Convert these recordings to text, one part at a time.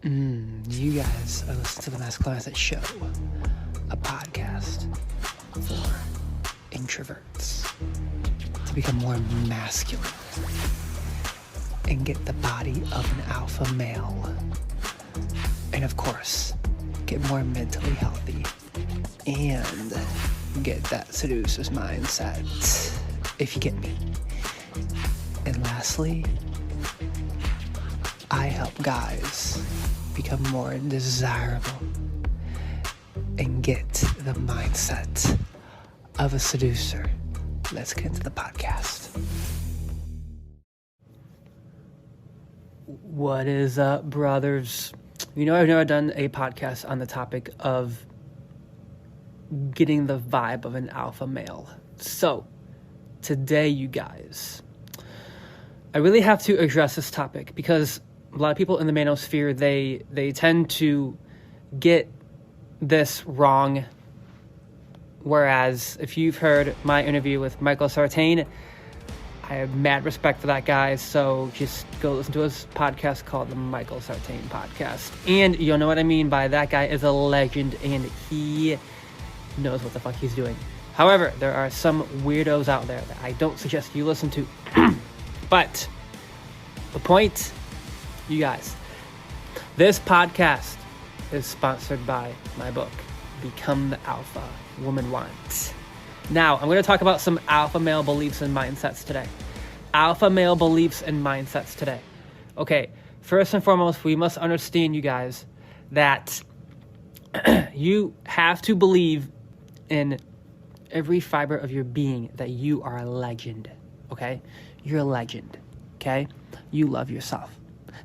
You guys are listening to the Masculinity Show, a podcast for introverts to become more masculine and get the body of an alpha male. And of course, get more mentally healthy and get that seducer's mindset, if you get me. And lastly, I help guys become more desirable and get the mindset of a seducer. Let's get into the podcast. What is up, brothers? You know, I've never done a podcast on the topic of getting the vibe of an alpha male. So, today, you guys, I really have to address this topic because a lot of people in the manosphere, they tend to get this wrong. Whereas if you've heard my interview with Michael Sartain, I have mad respect for that guy. So just go listen to his podcast called the Michael Sartain Podcast. And you'll know what I mean by that guy is a legend and he knows what the fuck he's doing. However, there are some weirdos out there that I don't suggest you listen to. But the point, you guys, this podcast is sponsored by my book, Become the Alpha Woman Wants. Now, I'm going to talk about some alpha male beliefs and mindsets today. Alpha male beliefs and mindsets today. Okay, first and foremost, we must understand, you guys, that you have to believe in every fiber of your being that you are a legend, okay? You're a legend, okay? You love yourself.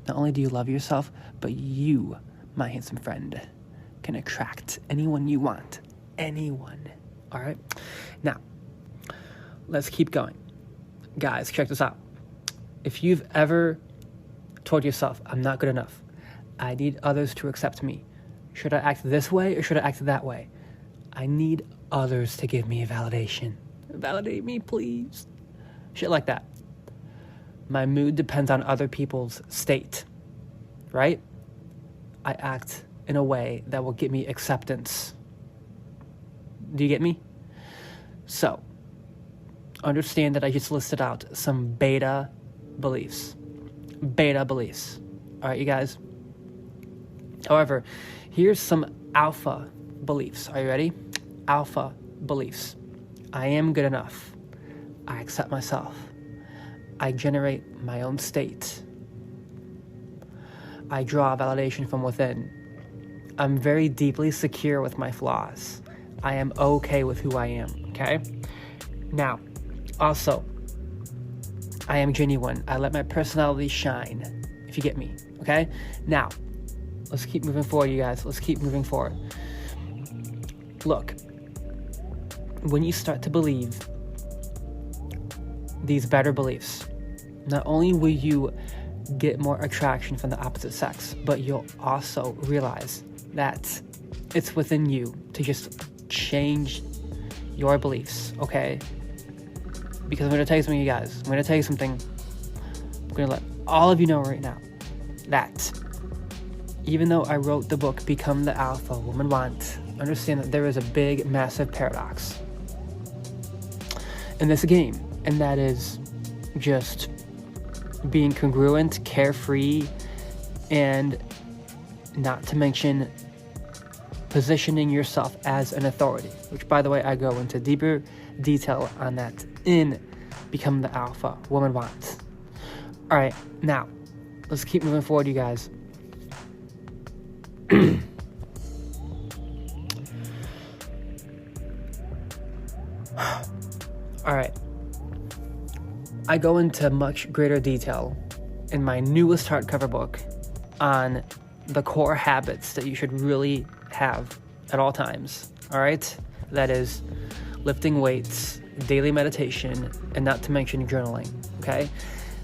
Not only do you love yourself, but you, my handsome friend, can attract anyone you want. Anyone. All right? Now, let's keep going. Guys, check this out. If you've ever told yourself, I'm not good enough, I need others to accept me. Should I act this way or should I act that way? I need others to give me a validation. Validate me, please. Shit like that. My mood depends on other people's state, right? I act in a way that will get me acceptance. Do you get me? So, understand that I just listed out some beta beliefs. Beta beliefs. All right, you guys? However, here's some alpha beliefs. Are you ready? Alpha beliefs. I am good enough. I accept myself. I generate my own state. I draw validation from within. I'm very deeply secure with my flaws. I am okay with who I am, okay? Now, also, I am genuine. I let my personality shine, if you get me, okay? Now, let's keep moving forward, you guys. Let's keep moving forward. Look, when you start to believe these better beliefs, not only will you get more attraction from the opposite sex, but you'll also realize that it's within you to just change your beliefs, okay? Because I'm going to tell you something, you guys. I'm going to tell you something. I'm going to let all of you know right now that even though I wrote the book, Become the Alpha Woman Want, understand that there is a big, massive paradox in this game, and that is just being congruent, carefree, and not to mention positioning yourself as an authority, which, by the way, I go into deeper detail on that in Become the Alpha Woman Wants. All right, now, let's keep moving forward, you guys. All right. I go into much greater detail in my newest hardcover book on the core habits that you should really have at all times, all right? That is lifting weights, daily meditation, and not to mention journaling, okay?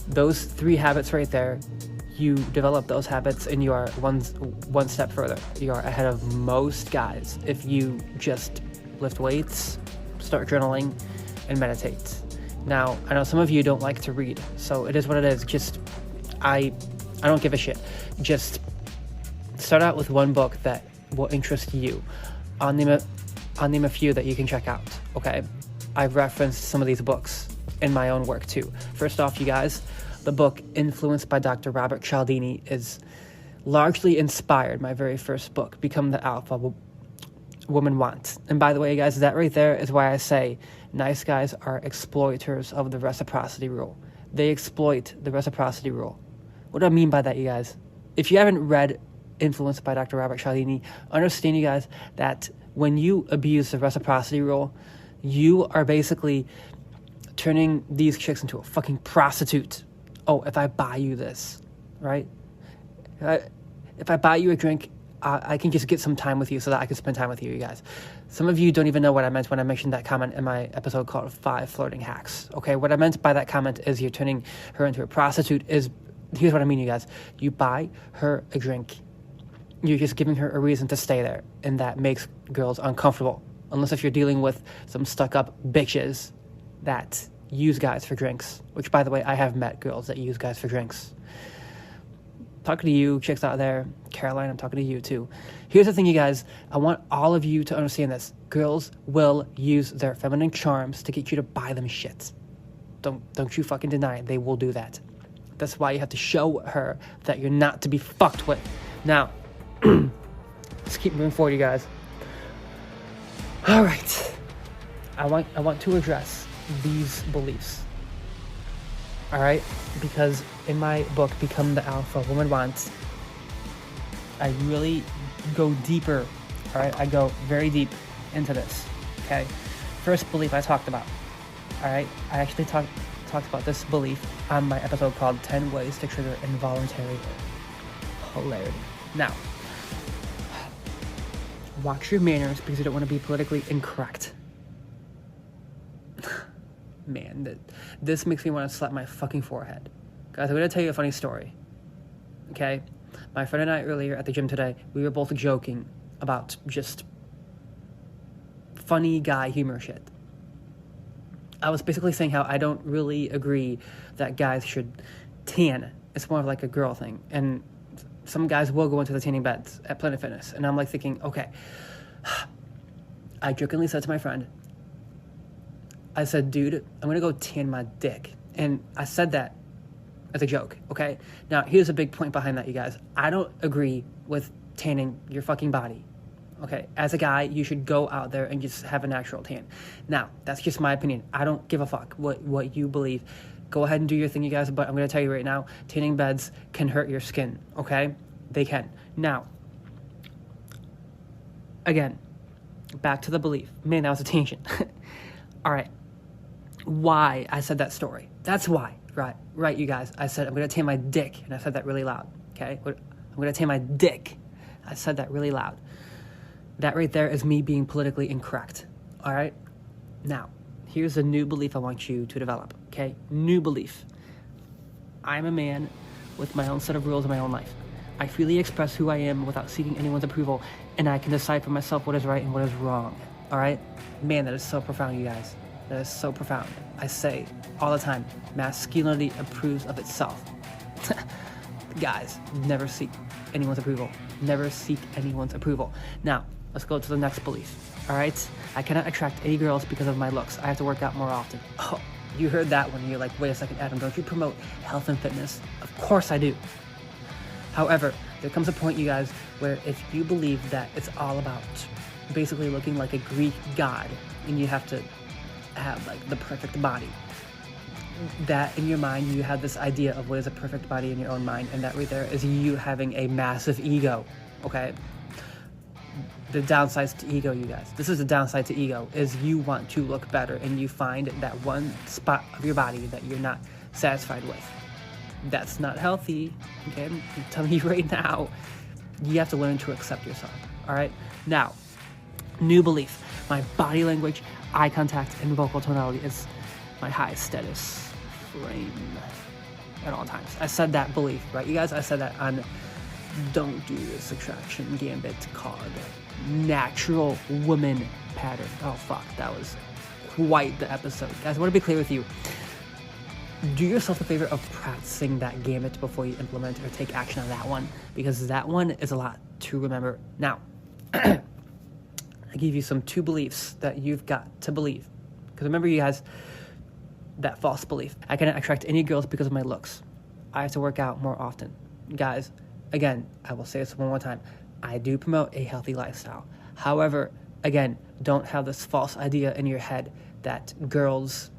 Those 3 habits right there, you develop those habits and you are one step further. You are ahead of most guys if you just lift weights, start journaling, and meditate. Now, I know some of you don't like to read, so it is what it is. Just, I don't give a shit. Just start out with one book that will interest you. I'll name a few that you can check out, okay? I've referenced some of these books in my own work too. First off, you guys, the book Influenced by Dr. Robert Cialdini is largely inspired my very first book, Become the Alpha Woman Wants. And by the way, guys, that right there is why I say nice guys are exploiters of the reciprocity rule. They exploit the reciprocity rule. What do I mean by that, you guys? If you haven't read Influenced by Dr. Robert Cialdini, understand, you guys, that when you abuse the reciprocity rule, you are basically turning these chicks into a fucking prostitute. Oh, if I buy you this, right? If I buy you a drink, I can just get some time with you so that I can spend time with you, you guys. Some of you don't even know what I meant when I mentioned that comment in my episode called 5 Flirting Hacks. Okay, what I meant by that comment is you're turning her into a prostitute. Here's what I mean, you guys. You buy her a drink. You're just giving her a reason to stay there, and that makes girls uncomfortable. Unless if you're dealing with some stuck-up bitches that use guys for drinks. Which, by the way, I have met girls that use guys for drinks. Talking to you, chicks out there. Caroline, I'm talking to you too. Here's the thing, you guys. I want all of you to understand this. Girls will use their feminine charms to get you to buy them shit. Don't you fucking deny it. They will do that. That's why you have to show her that you're not to be fucked with. Now, let's keep moving forward, you guys. All right. I want to address these beliefs. All right? Because in my book, Become the Alpha Woman Wants, I really go deeper. All right? I go very deep into this. Okay? First belief I talked about. All right? I actually talked about this belief on my episode called 10 Ways to Trigger Involuntary Hilarity. Now, watch your manners because you don't want to be politically incorrect. Man, this makes me want to slap my fucking forehead. Guys, I'm going to tell you a funny story. Okay? My friend and I earlier at the gym today, we were both joking about just funny guy humor shit. I was basically saying how I don't really agree that guys should tan. It's more of like a girl thing. And some guys will go into the tanning beds at Planet Fitness. And I'm like thinking, okay. I jokingly said to my friend, I said, dude, I'm going to go tan my dick. And I said that as a joke, okay? Now, here's a big point behind that, you guys. I don't agree with tanning your fucking body, okay? As a guy, you should go out there and just have a natural tan. Now, that's just my opinion. I don't give a fuck what you believe. Go ahead and do your thing, you guys, but I'm going to tell you right now, tanning beds can hurt your skin, okay? They can. Now, again, back to the belief. Man, that was a tangent. All right. Why I said that story. That's why. Right, you guys. I said, I'm going to tan my dick, and I said that really loud, okay? I'm going to tan my dick. I said that really loud. That right there is me being politically incorrect, all right? Now, here's a new belief I want you to develop, okay? New belief. I'm a man with my own set of rules in my own life. I freely express who I am without seeking anyone's approval, and I can decide for myself what is right and what is wrong, all right? Man, that is so profound, you guys. That is so profound. I say all the time, masculinity approves of itself. Guys, never seek anyone's approval. Never seek anyone's approval. Now, let's go to the next belief, all right? I cannot attract any girls because of my looks. I have to work out more often. Oh, you heard that one. You're like, wait a second, Adam, don't you promote health and fitness? Of course I do. However, there comes a point, you guys, where if you believe that it's all about basically looking like a Greek god and you have to have like the perfect body, that in your mind you have this idea of what is a perfect body in your own mind, and that right there is you having a massive ego, okay? The downsides to ego, you guys, this is the downside to ego, is you want to look better and you find that one spot of your body that you're not satisfied with. That's not healthy, okay? I'm telling you right now, you have to learn to accept yourself, all right? Now, new belief. My body language, eye contact, and vocal tonality is my highest status frame at all times. I said that belief, right, you guys? I said that on Don't Do This Attraction Gambit called Natural Woman Pattern. Oh, fuck. That was quite the episode. Guys, I want to be clear with you. Do yourself a favor of practicing that gambit before you implement or take action on that one, because that one is a lot. to remember now. I give you some 2 beliefs that you've got to believe. Because remember, you guys, that false belief. I cannot attract any girls because of my looks. I have to work out more often. Guys, again, I will say this one more time. I do promote a healthy lifestyle. However, again, don't have this false idea in your head that girls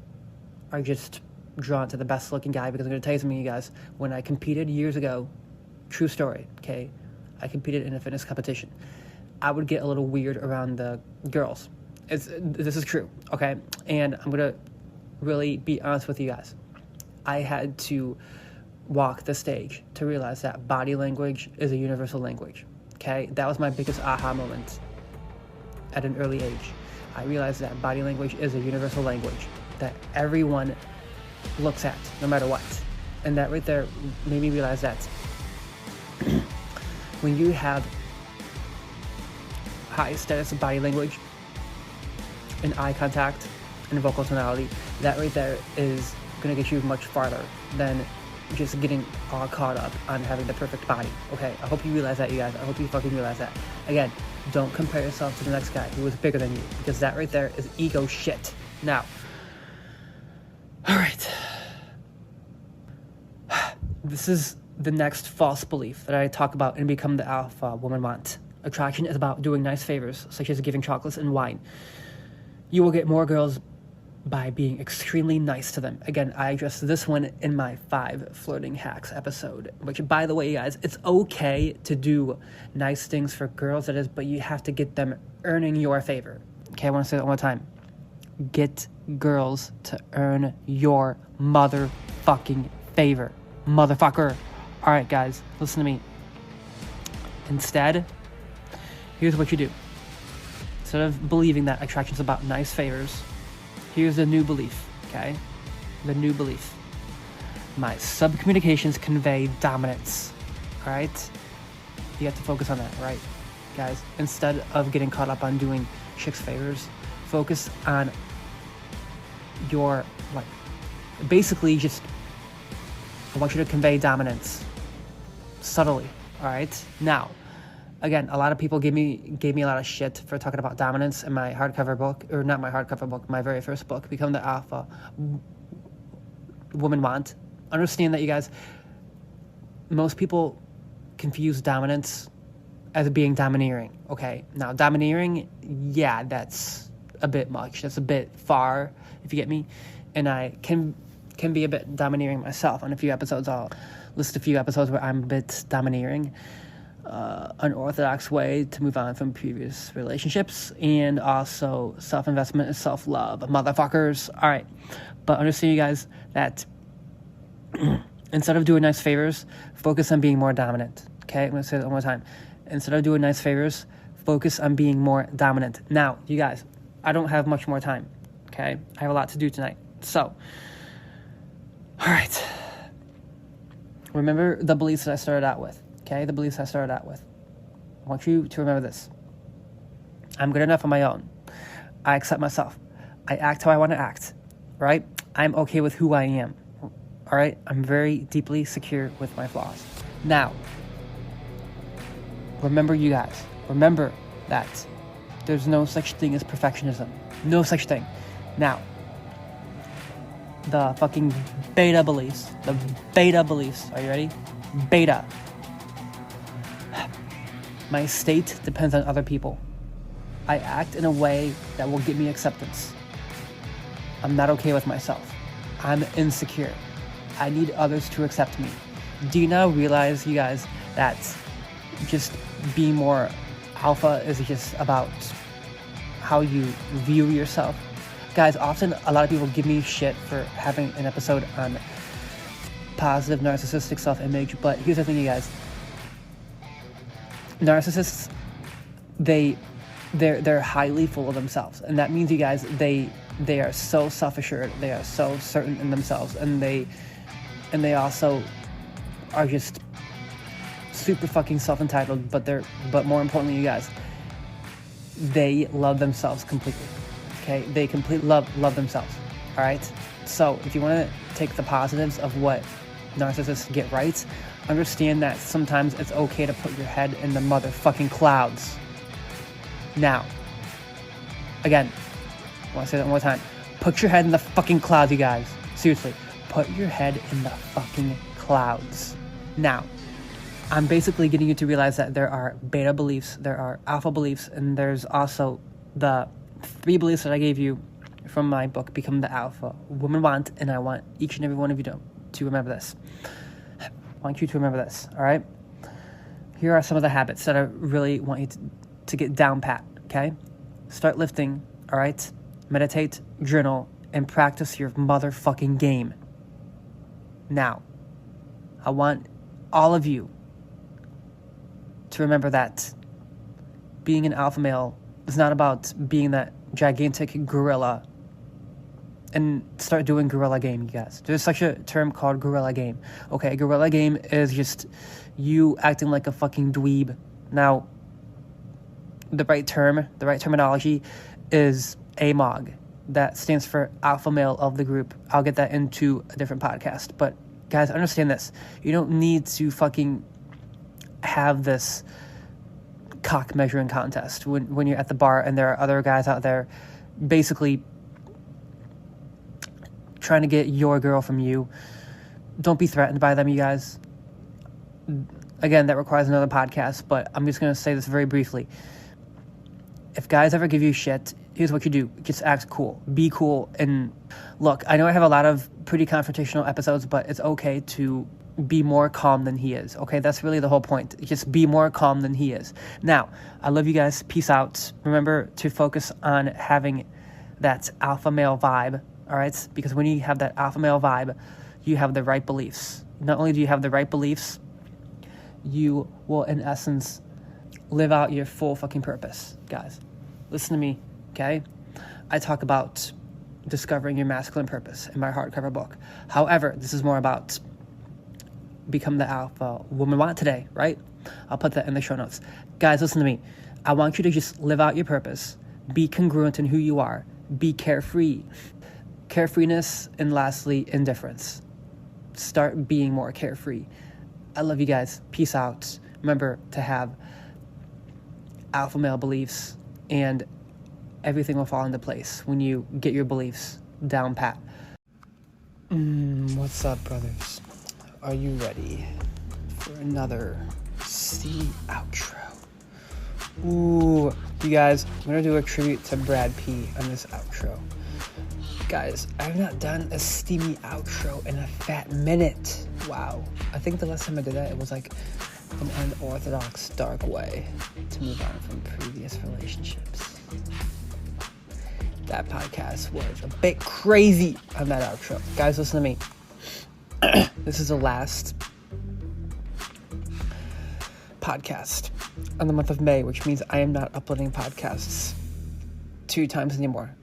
are just drawn to the best looking guy. Because I'm going to tell you something, you guys. When I competed years ago, true story, okay? I competed in a fitness competition. I would get a little weird around the girls. This is true, okay? And I'm going to really be honest with you guys. I had to walk the stage to realize that body language is a universal language, okay? That was my biggest aha moment at an early age. I realized that body language is a universal language that everyone looks at, no matter what. And that right there made me realize that when you have high status of body language and eye contact and vocal tonality, that right there is going to get you much farther than just getting all caught up on having the perfect body, okay? I hope you realize that, you guys. I hope you fucking realize that. Again, don't compare yourself to the next guy who is bigger than you, because that right there is ego shit. Now, all right. This is the next false belief that I talk about in Become the Alpha Woman Want. Attraction is about doing nice favors, such as giving chocolates and wine. You will get more girls by being extremely nice to them. Again, I addressed this one in my 5 flirting hacks episode, which, by the way, you guys, it's okay to do nice things for girls, that is, but you have to get them earning your favor. Okay, I want to say that one more time. Get girls to earn your motherfucking favor. Motherfucker. All right, guys, listen to me. Instead, here's what you do. Instead of believing that attraction's about nice favors, here's the new belief, okay? The new belief. My subcommunications convey dominance, all right? You have to focus on that, right, guys? Instead of getting caught up on doing chicks favors, focus on your, like, basically just, I want you to convey dominance subtly, all right? Now, again, a lot of people gave me a lot of shit for talking about dominance in my hardcover book, or not my hardcover book, my very first book, Become the Alpha Woman Want. Understand that, you guys, most people confuse dominance as being domineering, okay? Now, domineering, yeah, that's a bit much. That's a bit far, if you get me. And I can be a bit domineering myself. On a few episodes, I'll list a few episodes where I'm a bit domineering. Unorthodox way to move on from previous relationships, and also self-investment and self-love, motherfuckers. All right, but understand, you guys, that instead of doing nice favors, focus on being more dominant. Okay, I'm gonna say that one more time. Instead of doing nice favors, focus on being more dominant. Now, you guys, I don't have much more time. Okay, I have a lot to do tonight. So, all right, remember the beliefs that I started out with. Okay, the beliefs I started out with. I want you to remember this. I'm good enough on my own. I accept myself. I act how I want to act, right? I'm okay with who I am, all right? I'm very deeply secure with my flaws. Now, remember, you guys, remember that there's no such thing as perfectionism. No such thing. Now, the fucking beta beliefs, are you ready? Beta. My state depends on other people. I act in a way that will get me acceptance. I'm not okay with myself. I'm insecure. I need others to accept me. Do you now realize, you guys, that just being more alpha is just about how you view yourself? Guys, often a lot of people give me shit for having an episode on positive narcissistic self-image, but here's the thing, you guys. Narcissists, they're highly full of themselves, and that means, you guys, they are so self-assured, they are so certain in themselves, and they also are just super fucking self-entitled. But more importantly, you guys, they love themselves completely. Okay, they completely love themselves. All right. So if you want to take the positives of what narcissists get right, understand that sometimes it's okay to put your head in the motherfucking clouds. Now, again, I want to say that one more time. Put your head in the fucking clouds, you guys. Seriously, put your head in the fucking clouds. Now, I'm basically getting you to realize that there are beta beliefs, there are alpha beliefs, and there's also the 3 beliefs that I gave you from my book, Become the Alpha Woman Want, and I want each and every one of you to remember this. I want you to remember this, all right? Here are some of the habits that I really want you to get down pat, okay? Start lifting, all right? Meditate, journal, and practice your motherfucking game. Now, I want all of you to remember that being an alpha male is not about being that gigantic gorilla, and start doing gorilla game, you guys. There's such a term called gorilla game. Okay, gorilla game is just you acting like a fucking dweeb. Now, the right terminology is AMOG. That stands for alpha male of the group. I'll get that into a different podcast. But guys, understand this. You don't need to fucking have this cock measuring contest when you're at the bar and there are other guys out there basically trying to get your girl from you. Don't be threatened by them, you guys. Again, that requires another podcast, but I'm just going to say this very briefly. If guys ever give you shit, here's what you do. Just act cool. Be cool. And look, I know I have a lot of pretty confrontational episodes, but it's okay to be more calm than he is. Okay, that's really the whole point. Just be more calm than he is. Now, I love you guys. Peace out. Remember to focus on having that alpha male vibe, all right? Because when you have that alpha male vibe, you have the right beliefs. Not only do you have the right beliefs, you will, in essence, live out your full fucking purpose. Guys, listen to me, okay? I talk about discovering your masculine purpose in my hardcover book. However, this is more about Become the Alpha Woman Want today, right? I'll put that in the show notes. Guys, listen to me. I want you to just live out your purpose. Be congruent in who you are. Be carefree. Carefreeness, and lastly, indifference. Start being more carefree. I love you guys. Peace out. Remember to have alpha male beliefs, and everything will fall into place when you get your beliefs down pat. What's up, brothers? Are you ready for another steamy outro? Ooh, you guys, I'm going to do a tribute to Brad P on this outro. Guys, I've not done a steamy outro in a fat minute. Wow. I think the last time I did that, it was like an unorthodox, dark way to move on from previous relationships. That podcast was a bit crazy on that outro. Guys, listen to me. This is the last podcast on the month of May, which means I am not uploading podcasts 2 times anymore.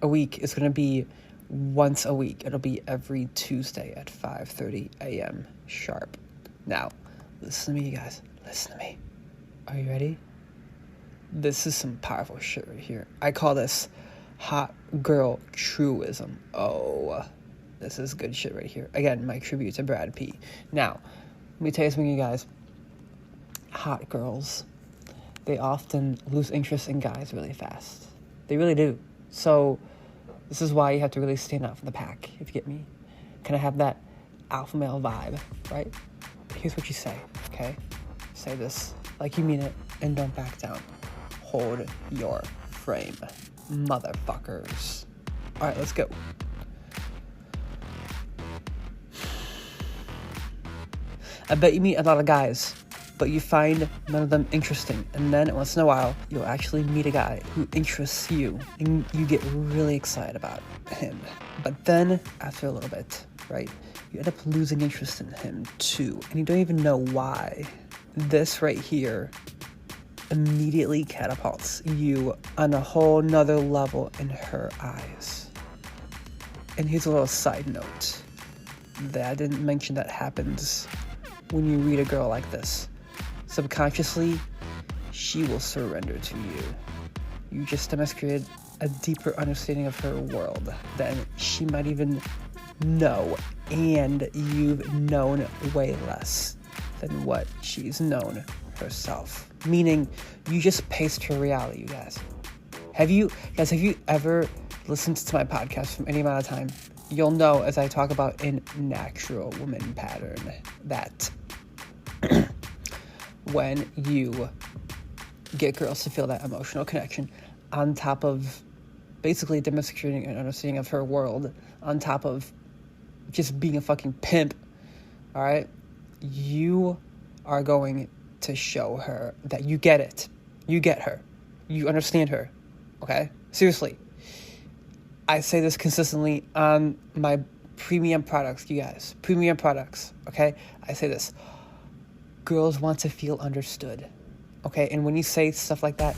A week is going to be once a week. It'll be every Tuesday at 5:30 a.m. sharp. Now, listen to me, you guys. Listen to me. Are you ready? This is some powerful shit right here. I call this hot girl truism. Oh, this is good shit right here. Again, my tribute to Brad P. Now, let me tell you something, you guys. Hot girls, they often lose interest in guys really fast. They really do. So, this is why you have to really stand out from the pack, if you get me. Kind of have that alpha male vibe, right? Here's what you say, okay? Say this like you mean it, and don't back down. Hold your frame, motherfuckers. All right, let's go. I bet you meet a lot of guys, but you find none of them interesting. And then once in a while, you'll actually meet a guy who interests you, and you get really excited about him. But then, after a little bit, right, you end up losing interest in him too, and you don't even know why. This right here immediately catapults you on a whole nother level in her eyes. And here's a little side note that I didn't mention that happens when you read a girl like this. Subconsciously, she will surrender to you. You just demonstrated a deeper understanding of her world than she might even know, and you've known way less than what she's known herself. Meaning, you just paced her reality, you guys. Have you ever listened to my podcast from any amount of time? You'll know, as I talk about a natural woman pattern, that when you get girls to feel that emotional connection on top of basically demonstrating an understanding of her world, on top of just being a fucking pimp, all right, you are going to show her that you get it. You get her. You understand her. Okay? Seriously. I say this consistently on my premium products, you guys. Premium products. Okay? I say this. Girls want to feel understood. Okay? And when you say stuff like that,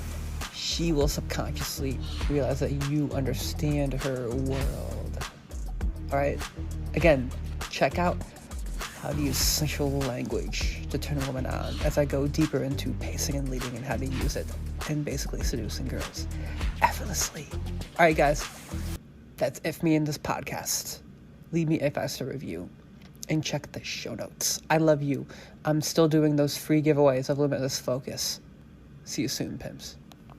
she will subconsciously realize that you understand her world. Alright? Again, check out how to use sensual language to turn a woman on as I go deeper into pacing and leading and how to use it and basically seducing girls effortlessly. Alright, guys. That's it for me in this podcast. Leave me a 5-star review and check the show notes. I love you. I'm still doing those free giveaways of Limitless Focus. See you soon, pimps.